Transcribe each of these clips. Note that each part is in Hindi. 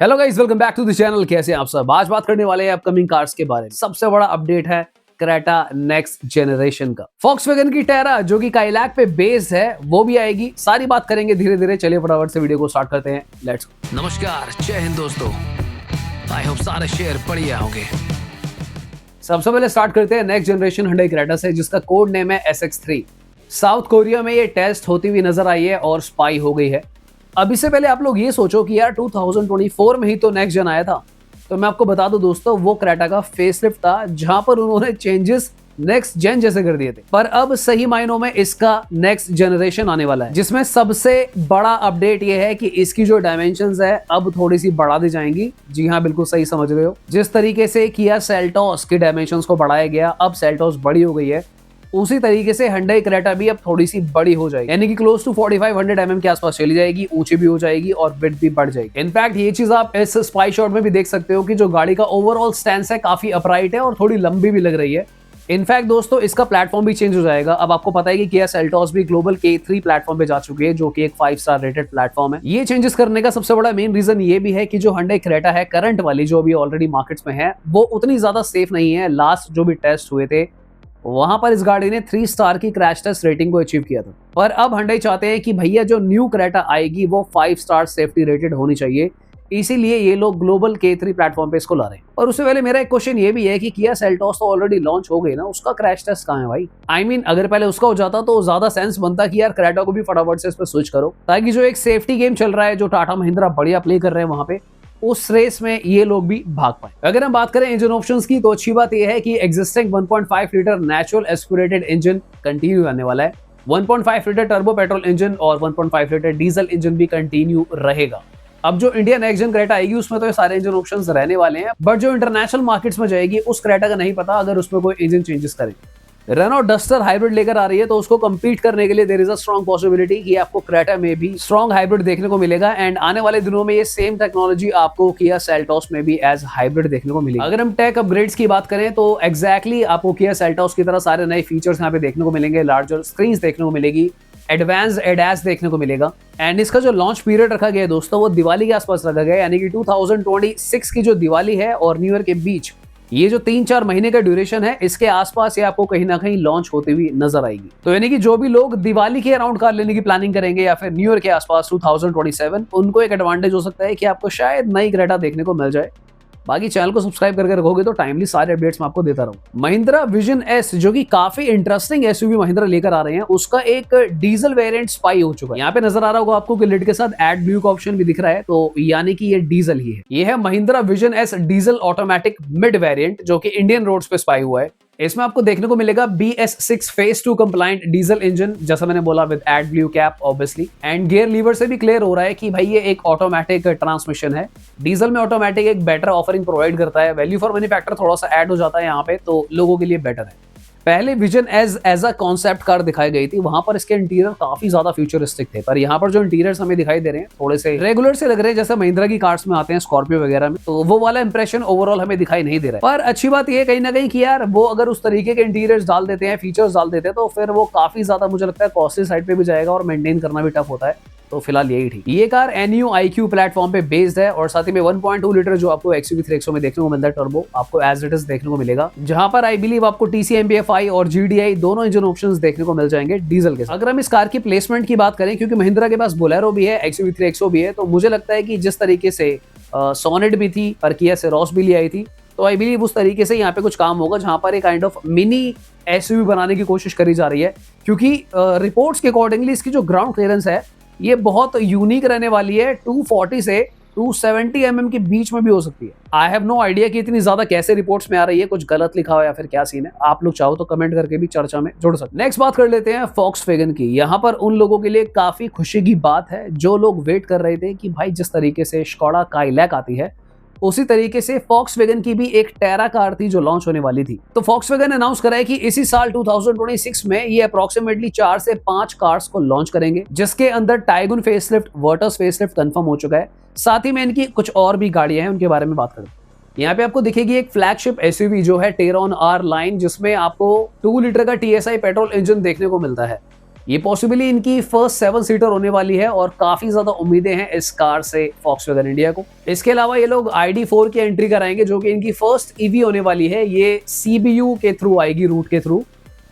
Hello guys, welcome back to the channel. कैसे हैं आप सब? आज बात करने वाले हैं अपकमिंग कार्स के बारे में। सबसे बड़ा अपडेट है क्रेटा नेक्स्ट जनरेशन का। Volkswagen की टेरा जो कि काइलैक पे बेस्ड है वो भी आएगी। सारी बात करेंगे धीरे धीरे। चलिए फटाफट से वीडियो को स्टार्ट करते हैं। Let's go. नमस्कार, जय हिंद दोस्तों। आई होप सारे शेयर बढ़िया होंगे। सबसे पहले स्टार्ट करते हैं नेक्स्ट जनरेशन Hyundai क्रेटा से, जिसका कोड नेम है SX3। साउथ कोरिया में ये टेस्ट होती हुई नजर आई है और स्पाई हो गई है। अब इससे पहले आप लोग ये सोचो कि यार 2024 में ही तो नेक्स्ट जन आया था। तो मैं आपको बता दूं दोस्तों, वो क्रेटा का फेसलिफ्ट था जहां पर उन्होंने चेंजेस नेक्स्ट जेन जैसे कर दिए थे। पर अब सही मायनों में इसका नेक्स्ट जनरेशन आने वाला है, जिसमें सबसे बड़ा अपडेट ये है कि इसकी जो डायमेंशंस है अब थोड़ी सी बढ़ा दी जाएंगी। जी हाँ, बिल्कुल सही समझ रहे हो। जिस तरीके से किया सेल्टोस की डायमेंशंस को बढ़ाया गया, अब सेल्टोस बड़ी हो गई है, उसी तरीके से Hyundai क्रेटा भी अब थोड़ी सी बड़ी हो जाएगी, यानी कि क्लोज टू 4500 mm के आसपास चली जाएगी, ऊंची भी हो जाएगी और विड्थ भी बढ़ जाएगी। इनफैक्ट ये चीज आप इस स्पाई शॉट में भी देख सकते हो कि जो गाड़ी का ओवरऑल स्टैंस है काफी अपराइट है और थोड़ी लंबी भी लग रही है। इनफैक्ट दोस्तों, इसका प्लेटफॉर्म भी चेंज हो जाएगा। अब आपको पता है कि किया सेल्टोस भी ग्लोबल K3 प्लेटफॉर्म पे जा चुकी है, जो कि एक 5 स्टार रेटेड प्लेटफॉर्म है। ये चेंजेस करने का सबसे बड़ा मेन रीजन ये भी है कि जो Hyundai क्रेटा है करंट वाली, जो अभी ऑलरेडी मार्केट्स में है, वो उतनी ज्यादा सेफ नहीं है। लास्ट जो भी टेस्ट हुए थे वहां पर इस गाड़ी ने 3 स्टार की क्रैश टेस्ट रेटिंग को अचीव किया था। पर अब Hyundai चाहते हैं कि भैया जो न्यू क्रेटा आएगी वो 5 स्टार सेफ्टी रेटेड होनी चाहिए, इसीलिए ये लोग ग्लोबल K3 प्लेटफॉर्म पे इसको ला रहे हैं। और उससे पहले मेरा एक क्वेश्चन ये भी है कि किया सेल्टोस तो ऑलरेडी लॉन्च हो गई ना, उसका क्रैश टेस्ट कहां है भाई? I mean, अगर पहले उसका हो जाता तो ज्यादा सेंस बनता कि यार क्रेटा को भी फटाफट से इस पर स्विच करो, ताकि जो एक सेफ्टी गेम चल रहा है जो टाटा महिंद्रा बढ़िया प्ले कर रहे हैं वहां पे, उस रेस में ये लोग भी भाग पाए। अगर हम बात करें इंजन ऑप्शंस की, तो अच्छी बात यह है कि existing 1.5 litre natural aspirated engine continue आने वाला है। 1.5 लीटर टर्बो पेट्रोल इंजन और 1.5 लीटर डीजल इंजन भी कंटिन्यू रहेगा। अब जो इंडिया नेक्स्ट जन क्रेटा आएगी उसमें तो ये सारे इंजन ऑप्शंस रहने वाले हैं, बट जो इंटरनेशनल मार्केट्स में जाएगी उस क्रेटा का नहीं पता अगर उसमें कोई इंजन चेंजेस करें। रेनो डस्टर हाइब्रिड लेकर आ रही है, तो उसको कंपीट करने के लिए there is a strong possibility कि आपको क्रेटा में भी स्ट्रांग हाइब्रिड देखने को मिलेगा। एंड आने वाले दिनों में ये सेम टेक्नोलॉजी आपको किया सेल्टोस में भी एज हाइब्रिड देखने को मिलेगी। अगर हम टेक अपग्रेड्स की बात करें तो एग्जैक्टली आपको किया सेल्टोस की तरह सारे नए फीचर्स यहाँ पे देखने को मिलेंगे। लार्जर स्क्रीन देखने को मिलेगी, एडवांस एडास देखने को मिलेगा। एंड इसका जो लॉन्च पीरियड रखा गया है दोस्तों, वो दिवाली के आसपास रखा गया है, यानी कि 2026 की जो दिवाली है और न्यू ईयर के बीच ये जो 3-4 महीने का ड्यूरेशन है, इसके आसपास ये आपको कहीं ना कहीं लॉन्च होती हुई नजर आएगी। तो यानी कि जो भी लोग दिवाली के अराउंड कार लेने की प्लानिंग करेंगे या फिर न्यू ईयर के आसपास 2027, उनको एक एडवांटेज हो सकता है कि आपको शायद नई क्रेटा देखने को मिल जाए। बाकी चैनल को सब्सक्राइब करके रखोगे तो टाइमली सारे अपडेट्स मैं आपको देता रहूं। महिंद्रा विजन एस, जो कि काफी इंटरेस्टिंग एसयूवी महिंद्रा लेकर आ रहे हैं, उसका एक डीजल वेरिएंट स्पाई हो चुका है। यहाँ पे नजर आ रहा होगा आपको कि लिड के साथ एड ब्लू का ऑप्शन भी दिख रहा है, तो यानी कि ये डीजल ही है। ये है Mahindra vision S diesel automatic mid variant, जो कि इंडियन रोड्स पे स्पाई हुआ है। इसमें आपको देखने को मिलेगा BS6 phase 2 compliant diesel engine, जैसा मैंने बोला, with AdBlue cap obviously. And gear lever से भी क्लियर हो रहा है कि भाई ये एक ऑटोमेटिक ट्रांसमिशन है। डीजल में ऑटोमेटिक एक बेटर ऑफरिंग प्रोवाइड करता है। वैल्यू फॉर मनी फैक्टर थोड़ा सा ऐड हो जाता है यहाँ पे, तो लोगों के लिए बेटर है। पहले vision as a concept car दिखाई गई थी, वहां पर इसके इंटीरियर काफी ज्यादा फ्यूचरिस्टिक थे, पर यहाँ पर जो इंटीरियर्स हमें दिखाई दे रहे हैं थोड़े से रेगुलर से लग रहे हैं, जैसे महिंद्रा की कार्स में आते हैं स्कॉर्पियो वगैरह में, तो वो वाला इंप्रेशन ओवरऑल हमें दिखाई नहीं दे रहा है। पर अच्छी बात यह कहीं ना कहीं कि यार वो अगर उस तरीके के इंटीरियर्स डाल देते हैं, फीचर्स डाल देते हैं, तो फिर वो काफी ज्यादा मुझे लगता है कॉस्टली साइड पे भी जाएगा और मेंटेन करना भी टफ होता है। तो फिलहाल यही ठीक। ये कार NU IQ प्लेटफॉर्म पे बेस्ड है और साथ ही में 1.2 लीटर जो आपको XUV300 में देखने को मिलता है टर्बो, आपको एज इट इज देखने को मिलेगा, जहां पर आई बिलीव आपको TCMPFI और GDI दोनों इंजन ऑप्शंस देखने को मिल जाएंगे डीजल के साथ। अगर हम इस कार की प्लेसमेंट की बात करें, क्योंकि महिंद्रा के पास बोलेरो भी है, XUV300 भी है, तो मुझे लगता है कि जिस तरीके से सोनेट भी थी और किया सेरोस भी ले आई थी, तो आई बिलीव उस तरीके से यहाँ पे कुछ काम होगा, जहां पर एक काइंड ऑफ मिनी SUV बनाने की कोशिश करी जा रही है। क्योंकि रिपोर्ट्स के अकॉर्डिंगली इसकी जो ग्राउंड क्लियरेंस है ये बहुत यूनिक रहने वाली है। 240 से 270 mm के बीच में भी हो सकती है। आई हैव नो आइडिया कि इतनी ज्यादा कैसे रिपोर्ट्स में आ रही है, कुछ गलत लिखा हुआ या फिर क्या सीन है। आप लोग चाहो तो कमेंट करके भी चर्चा में जुड़ सकते हैं। नेक्स्ट बात कर लेते हैं Volkswagen की। यहाँ पर उन लोगों के लिए काफी खुशी की बात है जो लोग वेट कर रहे थे कि भाई जिस तरीके से स्कोडा काइलैक आती है, उसी तरीके से Volkswagen की भी एक टेरा कार थी जो लॉन्च होने वाली थी। तो Volkswagen ने अनाउंस करा है कि इसी साल 2026 में ये अप्रोक्सीमेटली 4 से 5 कार्स को लॉन्च करेंगे, जिसके अंदर Tiguan facelift, Virtus facelift confirm हो चुका है। साथ ही में इनकी कुछ और भी गाड़ियां हैं, उनके बारे में बात करें। यहाँ पे आपको दिखेगी एक फ्लैगशिप SUV जो है टेरॉन R लाइन, जिसमें आपको 2 लीटर का TSI पेट्रोल इंजन देखने को मिलता है। ये पॉसिबली इनकी फर्स्ट 7 सीटर होने वाली है और काफी ज्यादा उम्मीदें हैं इस कार से Volkswagen इंडिया को। इसके अलावा ये लोग ID4 की एंट्री कराएंगे जो कि इनकी फर्स्ट ईवी होने वाली है। ये CBU के थ्रू आएगी, रूट के थ्रू।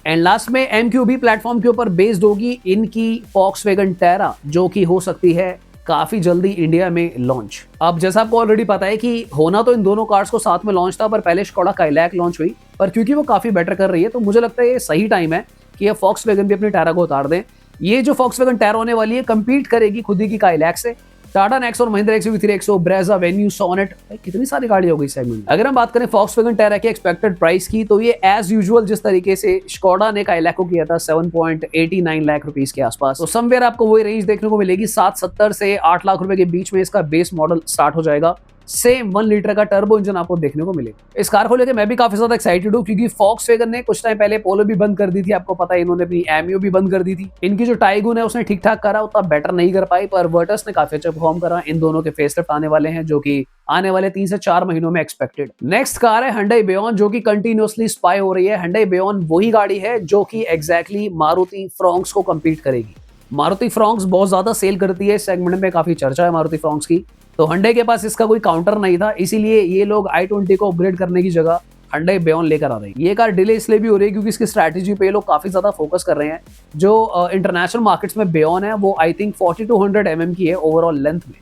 एंड लास्ट में MQB प्लेटफॉर्म के ऊपर बेस्ड होगी इनकी Volkswagen Terra, जो कि हो सकती है काफी जल्दी इंडिया में लॉन्च। अब जैसा आपको ऑलरेडी पता है कि होना तो इन दोनों कार्स को साथ में लॉन्च था, पर पहले स्कोडा काइलैक लॉन्च हुई, पर क्योंकि वो काफी बेटर कर रही है तो मुझे लगता है ये सही टाइम है कि अब Volkswagen भी अपनी Terra को उतार दें। ये जो Volkswagen Terra होने वाली है कंपीट करेगी खुद ही की काइलैक से। Tata Nexon, Mahindra XUV 3XO, Brezza, Venue, Sonet, कितनी सारी गाड़ी हो गई सेगमेंट में। अगर हम बात करें Volkswagen Terra के एक्सपेक्टेड प्राइस की तो ये एज यूजुअल जिस तरीके से स्कोडा ने काइलैक को किया था 7.89 लाख रुपीस के आसपास, तो समवेयर आपको वही रेंज देखने को मिलेगी। 770 से 8 लाख रुपए के बीच में इसका बेस मॉडल स्टार्ट हो जाएगा। सेम 1 लीटर का टर्बो इंजन आपको देखने को मिलेगा। इस कार को लेकर मैं भी काफी ज्यादा एक्साइटेड हूँ क्योंकि Volkswagen ने कुछ टाइम पहले पोलो भी बंद कर दी थी, आपको पता है इन्होंने अपनी एमियो भी बंद कर दी थी। इनकी जो टाइगून है उसने ठीक ठाक करा, उतना बेटर नहीं कर पाई, पर वर्टस ने काफी अच्छा परफॉर्म करा। इन दोनों के फेसलिफ्ट आने वाले हैं जो कि आने वाले 3 से 4 महीनों में एक्सपेक्टेड। नेक्स्ट कार है Hyundai Beyon, जो कि कंटिन्यूअसली स्पाई हो रही है। Hyundai Beyon वही गाड़ी है जो कि एग्जैक्टली मारुति फ्रॉन्क्स को कम्पीट करेगी। मारुति फ्रॉन्क्स बहुत ज्यादा सेल करती है, इस सेगमेंट में काफी चर्चा है मारुति फ्रॉन्क्स की, तो Hyundai के पास इसका कोई काउंटर नहीं था, इसीलिए ये लोग i20 को अपग्रेड करने की जगह Hyundai Beyon लेकर आ रही है। ये कार डिले इसलिए भी हो रही है क्योंकि इसकी स्ट्रैटेजी पे ये लोग काफी ज्यादा फोकस कर रहे हैं। जो इंटरनेशनल मार्केट्स में Beyon है वो आई थिंक 4200 mm की है ओवरऑल लेंथ में,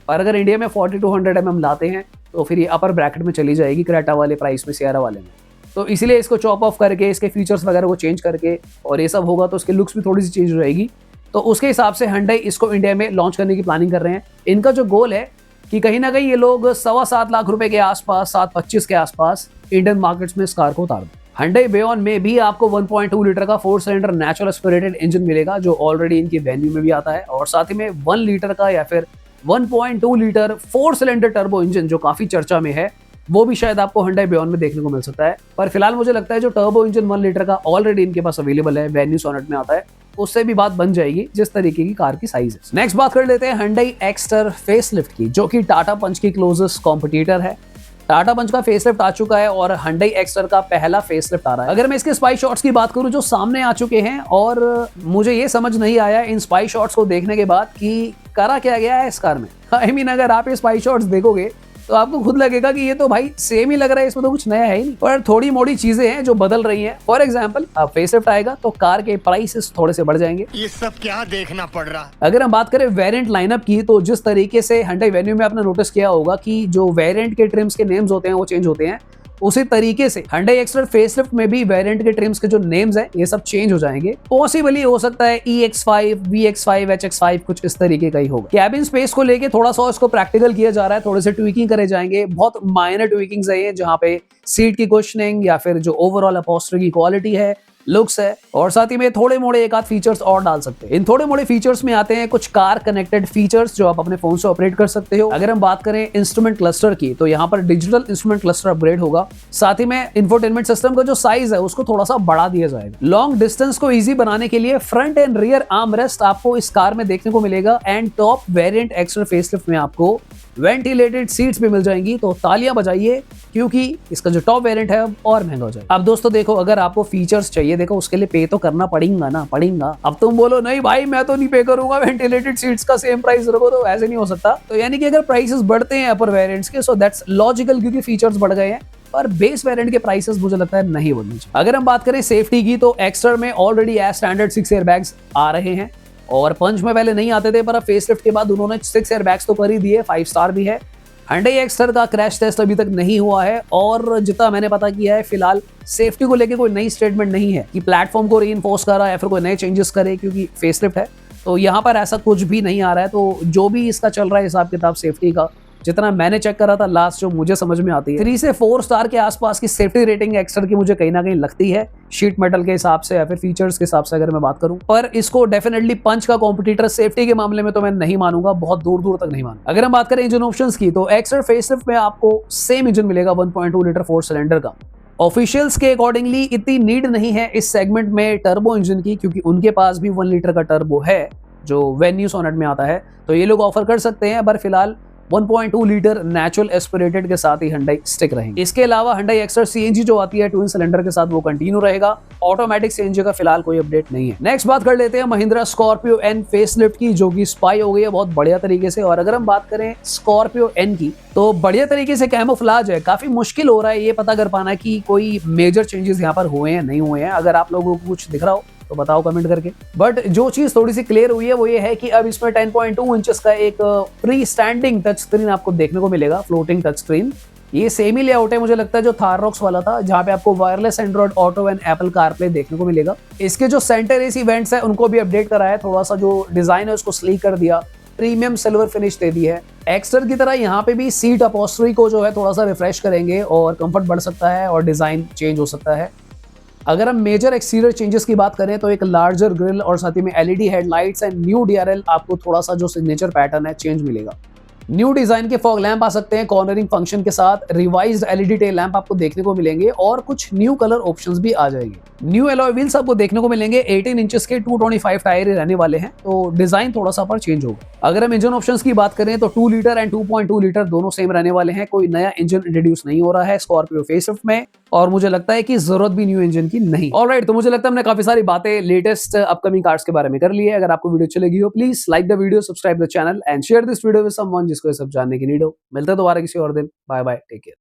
पर अगर इंडिया में 4200 mm लाते हैं तो फिर ये अपर ब्रैकेट में चली जाएगी क्रेटा वाले प्राइस में, सियारा वाले में। तो इसलिए इसको चॉप ऑफ करके इसके फीचर्स वगैरह को चेंज करके और ये सब होगा तो उसके लुक्स भी थोड़ी सी चेंज हो जाएगी। तो उसके हिसाब से Hyundai इसको इंडिया में लॉन्च करने की प्लानिंग कर रहे हैं। इनका जो गोल है कि कहीं ना कहीं ये लोग 7.25 लाख रुपए के आसपास, 7.25 के आसपास इंडियन मार्केट्स में इस कार को उतार दें। Hyundai Beyon में भी आपको 1.2 लीटर का 4 सिलेंडर नेचुरल एस्पिरेटेड इंजन मिलेगा जो ऑलरेडी इनकी वेन्यू में भी आता है, और साथ ही में 1 लीटर का या फिर 1.2 लीटर 4 सिलेंडर टर्बो इंजन जो काफी चर्चा में है वो भी शायद आपको Hyundai Beyon में देखने को मिल सकता है। पर फिलहाल मुझे लगता है जो टर्बो इंजन 1 लीटर का ऑलरेडी इनके पास अवेलेबल है, वेन्यू सोनेट में आता है, उससे भी बात बन जाएगी जिस तरीके की कार की साइज है। नेक्स्ट बात कर लेते हैं Hyundai Exter फेसलिफ्ट की, जो कि टाटा पंच की क्लोजेस्ट कॉम्पिटिटर है। टाटा पंच का फेसलिफ्ट आ चुका है और Hyundai Exter का पहला फेसलिफ्ट आ रहा है। अगर मैं इसके स्पाई शॉट्स की बात करूं जो सामने आ चुके हैं, और मुझे ये समझ नहीं आया इन स्पाई शॉट्स को देखने के बाद कि करा क्या गया है इस कार में। आई मीन अगर आप ये स्पाई शॉट्स देखोगे तो आपको खुद लगेगा कि ये तो भाई सेम ही लग रहा है, इसमें तो कुछ नया है ही नहीं, पर थोड़ी मोड़ी चीजें हैं जो बदल रही हैं। फॉर एग्जांपल अब फेसलिफ्ट आएगा तो कार के प्राइसेस थोड़े से बढ़ जाएंगे। ये सब क्या देखना पड़ रहा। अगर हम बात करें वेरिएंट लाइनअप की तो जिस तरीके से Hyundai वेन्यू में आपने नोटिस किया होगा कि जो वेरिएंट के ट्रिम्स के नेम्स होते हैं वो चेंज होते हैं, उसी तरीके से Hyundai Exter फेसलिफ्ट में भी वेरिएंट के ट्रिम्स के जो नेम्स हैं ये सब चेंज हो जाएंगे। पॉसिबली हो सकता है EX5, VX5, HX5 कुछ इस तरीके का ही होगा। कैबिन स्पेस को लेके थोड़ा सा इसको प्रैक्टिकल किया जा रहा है, थोड़े से ट्विकिंग करे जाएंगे, बहुत माइनर ट्विकिंग्स है ये, जहाँ पे सीट की कुशनिंग या फिर जो ओवरऑल अपहोल्स्टरी की क्वालिटी है, लुक्स है, और साथ ही में थोड़े मोड़े एक आध फीचर्स और डाल सकते हैं। इन थोड़े मोड़े फीचर्स में आते हैं कुछ कार कनेक्टेड फीचर्स जो आप अपने फोन से ऑपरेट कर सकते हो। अगर हम बात करें इंस्ट्रूमेंट क्लस्टर की तो यहाँ पर डिजिटल इंस्ट्रूमेंट क्लस्टर अपग्रेड होगा। साथ ही में इंफोटेनमेंट सिस्टम का जो साइज है उसको थोड़ा सा बढ़ा दिया जाएगा। लॉन्ग डिस्टेंस को इजी बनाने के लिए front end rear arm rest आपको इस कार में देखने को मिलेगा। And top variant extra facelift में आपको वेंटिलेटेड सीट्स भी मिल जाएंगी, तो तालियां बजाइए क्योंकि इसका जो टॉप वेरिएंट है और महंगा हो जाएगा। अब दोस्तों देखो, अगर आपको फीचर्स चाहिए, देखो उसके लिए पे तो करना पड़ेगा ना, पड़ेगा। अब तुम बोलो नहीं भाई मैं तो नहीं पे करूंगा, वेंटिलेटेड सीट्स का सेम प्राइस रखो, तो ऐसे नहीं हो सकता। तो यानी कि अगर प्राइसेस बढ़ते हैं अपर वेरिएंट्स के, सो दैट्स लॉजिकल क्योंकि फीचर्स बढ़ गए हैं, पर बेस वेरिएंट के प्राइसेस मुझे लगता है नहीं बढ़ने चाहिए। अगर हम बात करें सेफ्टी की तो एक्स्टर में ऑलरेडी एज स्टैंडर्ड 6 एयरबैग्स आ रहे हैं, और पंच में पहले नहीं आते थे, पर अब फेसलिफ्ट के बाद उन्होंने 6 एयरबैग्स तो कर ही दिए, 5 स्टार भी है। Hyundai Exter का क्रैश टेस्ट अभी तक नहीं हुआ है, और जितना मैंने पता किया है फिलहाल सेफ्टी को लेके कोई नई स्टेटमेंट नहीं है कि प्लेटफॉर्म को रीइंफोर्स करा या फिर कोई नए चेंजेस करे, क्योंकि फेसलिफ्ट है तो यहाँ पर ऐसा कुछ भी नहीं आ रहा है। तो जो भी इसका चल रहा है हिसाब किताब सेफ्टी का, जितना मैंने चेक करा था लास्ट, जो मुझे समझ में आती है 3 से 4 स्टार के आसपास की सेफ्टी रेटिंग एक्स्टर की मुझे कहीं ना कहीं लगती है, शीट मेटल के हिसाब से या फिर फीचर्स के हिसाब से अगर मैं बात करूं। पर इसको डेफिनेटली पंच का कॉम्पिटिटर सेफ्टी के मामले में तो मैं नहीं मानूंगा, बहुत दूर दूर तक नहीं मानूंगा। अगर हम बात करें इंजन ऑप्शंस की तो एक्स्टर फेसलिफ्ट में आपको सेम इंजन मिलेगा 1.2 लीटर 4 सिलेंडर का। ऑफिशियल्स के अकॉर्डिंगली इतनी नीड नहीं है इस सेगमेंट में टर्बो इंजन की, क्योंकि उनके पास भी 1 लीटर का टर्बो है जो वेन्यू सोनेट में आता है, तो ये लोग ऑफर कर सकते हैं। पर फिलहाल 1.2 लीटर नेचुरल एस्पिरेटेड के साथ ही Hyundai स्टिक रहेंगे। इसके अलावा Hyundai Exter CNG जो आती है ट्विन सिलेंडर के साथ वो कंटिन्यू रहेगा। ऑटोमेटिक CNG का फिलहाल कोई अपडेट नहीं है। नेक्स्ट बात कर लेते हैं महिंद्रा स्कॉर्पियो एन फेसलिफ्ट की, जो कि स्पाई हो गई है बहुत बढ़िया तरीके से। और अगर हम बात करें स्कॉर्पियो एन की, तो बढ़िया तरीके से कैमोफ्लेज है। काफी मुश्किल हो रहा है ये पता कर पाना कि कोई मेजर चेंजेस यहाँ पर हुए हैं नहीं हुए हैं। अगर आप लोगों को कुछ दिख रहा हो तो बताओ कमेंट करके। बट जो चीज थोड़ी सी क्लियर हुई है वो ये है कि अब इसमें 10.2 इंचेस का एक फ्री स्टैंडिंग टच स्क्रीन आपको देखने को मिलेगा, फ्लोटिंग टच स्क्रीन। ये सेम ही लेआउट है मुझे लगता है जो थार रॉक्स वाला था, जहां पे आपको wireless Android auto and Apple CarPlay देखने को मिलेगा। इसके जो सेंटर एसी वेंट्स है उनको भी अपडेट करा है, थोड़ा सा जो डिजाइन है उसको स्लीक कर दिया, प्रीमियम सिल्वर फिनिश दे दी है। एक्स्टर की तरह यहाँ पे भी सीट अपॉस्ट्री को जो है थोड़ा सा रिफ्रेश करेंगे और कंफर्ट बढ़ सकता है और डिजाइन चेंज हो सकता है। अगर हम मेजर एक्सटीरियर चेंजेस की बात करें तो एक लार्जर ग्रिल और साथ ही में LED headlights and new DRL, आपको थोड़ा सा जो सिग्नेचर पैटर्न है चेंज मिलेगा। न्यू डिजाइन के फॉग लैंप आ सकते हैं कॉर्नरिंग फंक्शन के साथ, रिवाइज्ड एलईडी टेल लैंप आपको देखने को मिलेंगे और कुछ न्यू कलर ऑप्शंस भी आ जाएंगे। न्यू एलॉय व्हील्स आपको देखने को मिलेंगे, 18 इंचेस के 225 टायर रहने वाले हैं, तो डिजाइन थोड़ा सा पर चेंज होगा। अगर हम इंजन ऑप्शंस की बात करें तो 2 लीटर एंड 2.2 लीटर दोनों सेम रहने वाले हैं। कोई नया इंजन इंट्रोड्यूस नहीं हो रहा है स्कॉर्पियो फेसलिफ्ट में, और मुझे लगता है कि जरूरत भी न्यू इंजन की नहीं। ऑलराइट, तो मुझे लगता है हमने काफी सारी बातें लेटेस्ट अपकमिंग कार्स के बारे में कर ली है। अगर आपको वीडियो अच्छी लगी हो please like the video, subscribe the channel and share this video with someone जिसको ये सब जानने की नीड हो। मिलते हैं दोबारा किसी और दिन। Bye bye, take care.